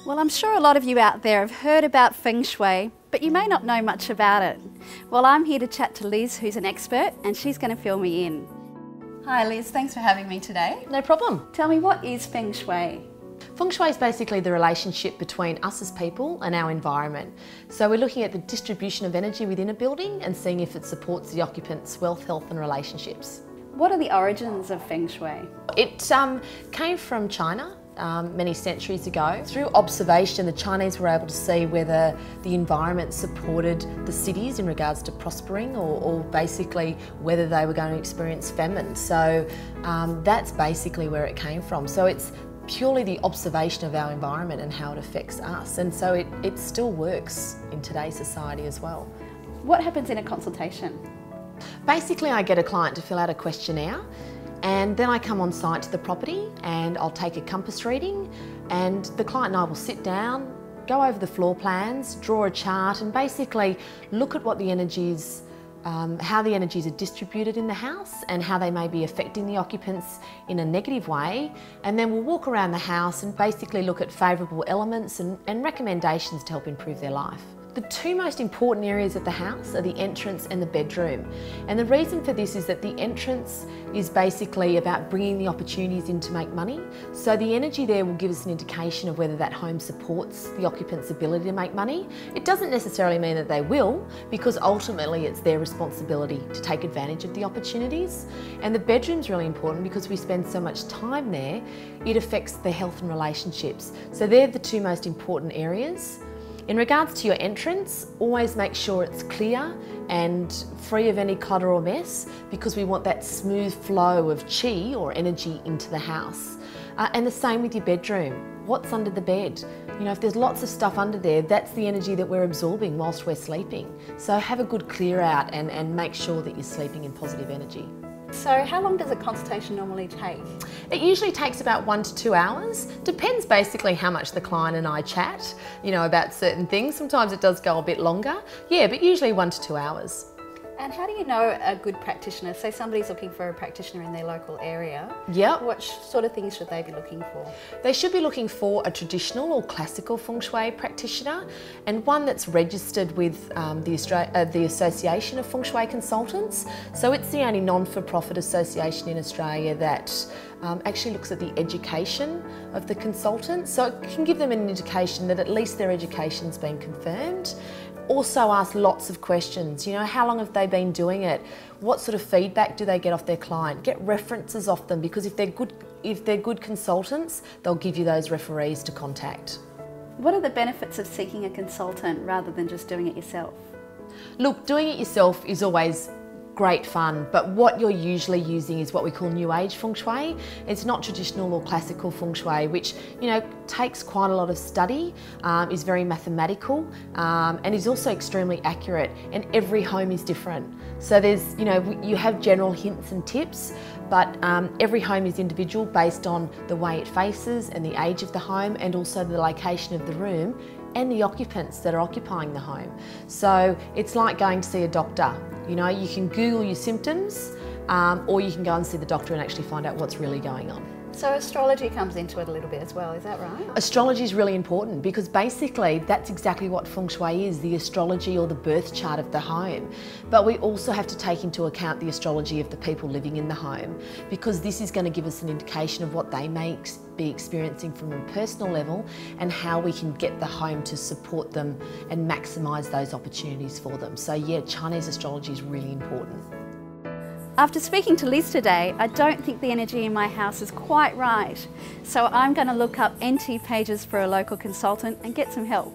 Well, I'm sure a lot of you out there have heard about Feng Shui, but you may not know much about it. Well, I'm here to chat to Liz, who's an expert, and she's going to fill me in. Hi Liz, thanks for having me today. No problem. Tell me, what is Feng Shui? Feng Shui is basically the relationship between us as people and our environment. So we're looking at the distribution of energy within a building and seeing if it supports the occupants' wealth, health and relationships. What are the origins of Feng Shui? It came from China. Many centuries ago. Through observation, the Chinese were able to see whether the environment supported the cities in regards to prospering or basically whether they were going to experience famine. So that's basically where it came from. So it's purely the observation of our environment and how it affects us. And so it still works in today's society as well. What happens in a consultation? Basically, I get a client to fill out a questionnaire. And then I come on site to the property and I'll take a compass reading, and the client and I will sit down, go over the floor plans, draw a chart and basically look at what the energies, how the energies are distributed in the house and how they may be affecting the occupants in a negative way. And then we'll walk around the house and basically look at favourable elements and recommendations to help improve their life. The two most important areas of the house are the entrance and the bedroom. And the reason for this is that the entrance is basically about bringing the opportunities in to make money. So the energy there will give us an indication of whether that home supports the occupant's ability to make money. It doesn't necessarily mean that they will, because ultimately it's their responsibility to take advantage of the opportunities. And the bedroom's really important because we spend so much time there, it affects the health and relationships. So they're the two most important areas. In regards to your entrance, always make sure it's clear and free of any clutter or mess, because we want that smooth flow of chi or energy into the house. And the same with your bedroom. What's under the bed? You know, if there's lots of stuff under there, that's the energy that we're absorbing whilst we're sleeping. So have a good clear out and make sure that you're sleeping in positive energy. So how long does a consultation normally take? It usually takes about 1 to 2 hours. Depends basically how much the client and I chat, you know, about certain things. Sometimes it does go a bit longer. Yeah, but usually 1 to 2 hours. And how do you know a good practitioner? Say somebody's looking for a practitioner in their local area. Yep. What sort of things should they be looking for? They should be looking for a traditional or classical Feng Shui practitioner, and one that's registered with the Association of Feng Shui Consultants. So it's the only non-for-profit association in Australia that actually looks at the education of the consultants. So it can give them an indication that at least their education's been confirmed. Also ask lots of questions. You know, how long have they been doing it? What sort of feedback do they get off their client? Get references off them, because if they're good consultants, they'll give you those referees to contact. What are the benefits of seeking a consultant rather than just doing it yourself? Look, doing it yourself is always great fun, but what you're usually using is what we call New Age Feng Shui. It's not traditional or classical Feng Shui, which, you know, takes quite a lot of study, is very mathematical, and is also extremely accurate, and every home is different. So there's, you know, you have general hints and tips, but every home is individual based on the way it faces and the age of the home, and also the location of the room and the occupants that are occupying the home. So it's like going to see a doctor. You know, you can Google your symptoms, or you can go and see the doctor and actually find out what's really going on. So astrology comes into it a little bit as well, is that right? Astrology is really important because basically that's exactly what Feng Shui is, the astrology or the birth chart of the home. But we also have to take into account the astrology of the people living in the home, because this is going to give us an indication of what they may be experiencing from a personal level and how we can get the home to support them and maximise those opportunities for them. So yeah, Chinese astrology is really important. After speaking to Liz today, I don't think the energy in my house is quite right. So I'm going to look up NT Pages for a local consultant and get some help.